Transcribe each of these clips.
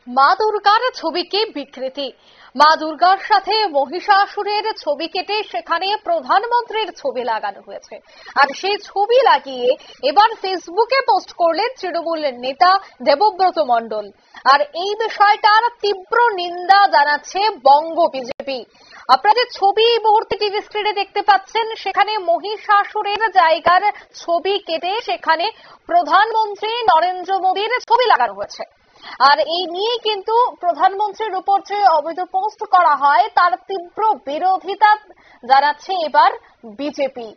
মা দুর্গার ছবিকে বিকৃতি। মা দুর্গার সাথে মহিষাসুরের ছবি কেটে সেখানে প্রধানমন্ত্রীর ছবি লাগানো হয়েছে। আর সেই ছবি লাগিয়ে এবার ফেসবুকে পোস্ট করলেন তৃণমূল নেতা দেবব্রত মণ্ডল। আর এই বিষয়টার তীব্র নিন্দা জানাচ্ছে বঙ্গ বিজেপি। আপনারা যে ছবি এই মুহূর্তে টিভি স্ক্রিনে দেখতে পাচ্ছেন, সেখানে মহিষাসুরের জায়গার ছবি কেটে সেখানে প্রধানমন্ত্রী নরেন্দ্র মোদীর ছবি লাগানো হয়েছে। আর এই নিয়ে কিন্তু প্রধানমন্ত্রীর উপর যে অবৈধ পোস্ট করা হয় তার তীব্র বিরোধিতা জানাচ্ছে এবার বিজেপি।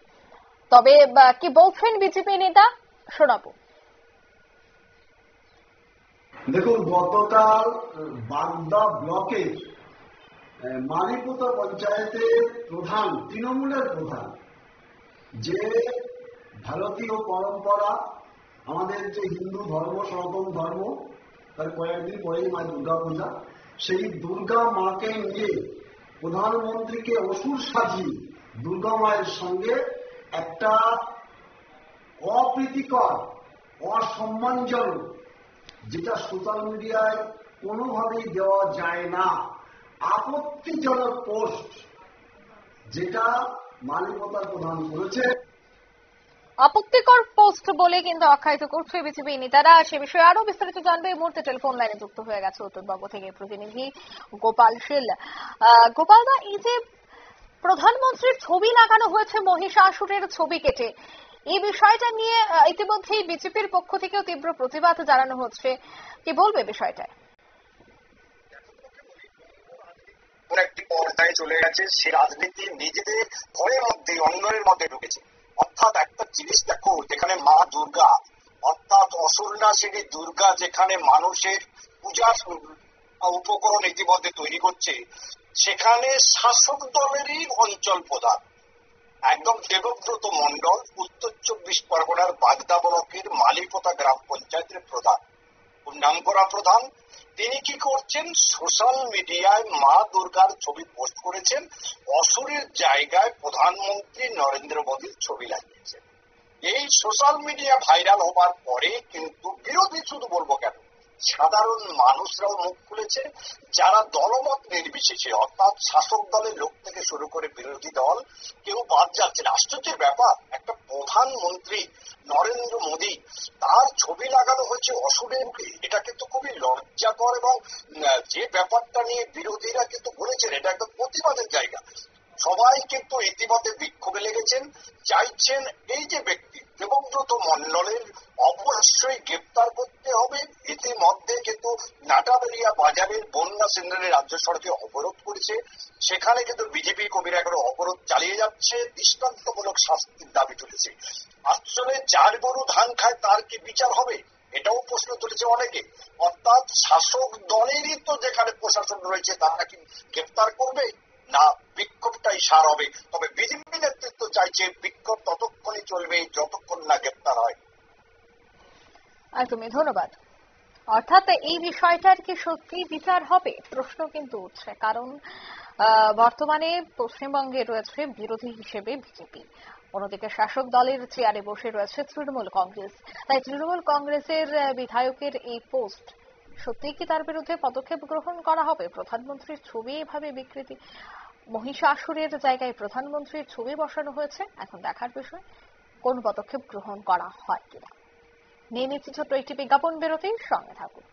তবে কি বলছেন বিজেপি নেতা, শোনাবো। দেখুন, গতকাল বাগদা ব্লকের মালিপুতা পঞ্চায়েতের প্রধান, তৃণমূলের প্রধান, যে ভারতীয় পরম্পরা, আমাদের যে হিন্দু ধর্ম, সনাতন ধর্ম, তার কয়েকদিন পরেই মা দুর্গা পূজা, সেই দুর্গা মাকে নিয়ে প্রধানমন্ত্রীকে অসুর সাজিয়ে দুর্গা মায়ের সঙ্গে একটা অপ্রীতিকর, অসম্মানজনক, যেটা সোশ্যাল মিডিয়ায় কোনোভাবেই দেওয়া যায় না, আপত্তিজনক পোস্ট যেটা মালিকতার প্রধান করেছে। আপত্তিকর পোস্ট বলে কিন্তু আখ্যায়িত করছে বিজেপি নেতারা। সে বিষয়ে আরো বিস্তারিত জানবে এই মুহূর্তে টেলিফোন লাইনে যুক্ত হয়ে গেছে উত্তরবঙ্গ থেকে প্রতিনিধি গোপাল শীল। গোপালদা, এই যে প্রধানমন্ত্রীর ছবি লাগানো হয়েছে মহিষাসুরের ছবি কেটে, এই বিষয়টা নিয়ে ইতিমধ্যেই বিজেপির পক্ষ থেকেও তীব্র প্রতিবাদ জানানো হচ্ছে, কি বলবে বিষয়টায়? একটি পর্যায়ে চলে গেছে, সে রাজনীতি নিজেদের ঘরের মধ্যে, অঙ্গনের মধ্যে ঢুকেছে। অর্থাৎ একটা জিনিস দেখো, যেখানে মা দুর্গা, অর্থাৎ অসুরনাশিনী দুর্গা, যেখানে মানুষের পূজার উপকরণ ইতিমধ্যে তৈরি করছে, সেখানে শাসক দলেরই অঞ্চল প্রধান একদম দেবব্রত মণ্ডল, উত্তর 24 পরগনার বাগদা ব্লকের মালিপোতা গ্রাম পঞ্চায়েতের প্রধান, নামকরা প্রধান, তিনি কি করছেন, সোশ্যাল মিডিয়ায় মা দুর্গার ছবি পোস্ট করেছেন, অসুরের জায়গায় প্রধানমন্ত্রী নরেন্দ্র মোদীর ছবি লাগিয়েছেন। এই সোশ্যাল মিডিয়া ভাইরাল হবার পরে কিন্তু বিরোধী, শুধু বলবো কেন, সাধারণ মানুষরাও মুখ খুলেছে, যারা দলমত নির্বিশেষে, অর্থাৎ শাসক দলের লোক থেকে শুরু করে বিরোধী দল, কেউ বাদ যাচ্ছে না। আশ্চর্যের ব্যাপার, একটা প্রধানমন্ত্রী নরেন্দ্র মোদী, তার ছবি লাগানো হয়েছে অসুরের মুখে। এটা কিন্তু খুবই লজ্জাকর, এবং যে ব্যাপারটা নিয়ে বিরোধীরা কিন্তু বলেছেন, এটা একটা প্রতিবাদের জায়গা। সবাই কিন্তু ইতিমধ্যে বিক্ষোভে লেগেছেন, চাইছেন এই যে ব্যক্তি দেবব্রত মণ্ডলের অবশ্যই গ্রেপ্তার করতে হবে। ইতিমধ্যে কিন্তু নাটাবেলিয়া বাজারের বন্যা সিন্ডারের রাজ্য সড়কে অবরোধ করেছে, সেখানে কিন্তু বিজেপি কর্মীরা এখনো অবরোধ চালিয়ে যাচ্ছে, দৃষ্টান্তমূলক শাস্তির দাবি তুলেছে। আসলে যার গরু ধান খায় তার কি বিচার হবে, এটাও প্রশ্ন তুলেছে অনেকে। অর্থাৎ শাসক দলেরই তো যেখানে প্রশাসন রয়েছে, তারা কি গ্রেপ্তার করবে, না বিক্ষোভটাই সার হবে? তবে বিজেপি নেতৃত্ব চাইছে বিক্ষোভ ততক্ষণই চলবে যতক্ষণ না গ্রেপ্তার হয়। একদমই, ধন্যবাদ। অর্থাৎ এই বিষয়টার কি সত্যি বিচার হবে, প্রশ্ন কিন্তু উঠছে। কারণ বর্তমানে পশ্চিমবঙ্গে রয়েছে বিরোধী হিসেবে বিজেপি, অন্যদিকে শাসক দলের চেয়ারে বসে রয়েছে তৃণমূল কংগ্রেস। তাই তৃণমূল কংগ্রেসের বিধায়কের এই পোস্ট, সত্যিই কি তার বিরুদ্ধে পদক্ষেপ গ্রহণ করা হবে? প্রধানমন্ত্রীর ছবি এভাবে বিকৃতি, মহিষাসুরের জায়গায় প্রধানমন্ত্রীর ছবি বসানো হয়েছে। এখন দেখার বিষয় কোন পদক্ষেপ গ্রহণ করা হয় কিনা। নিয়ে নিচ্ছি ছোট্ট একটি বিজ্ঞাপন বিরতির সঙ্গে থাকুন।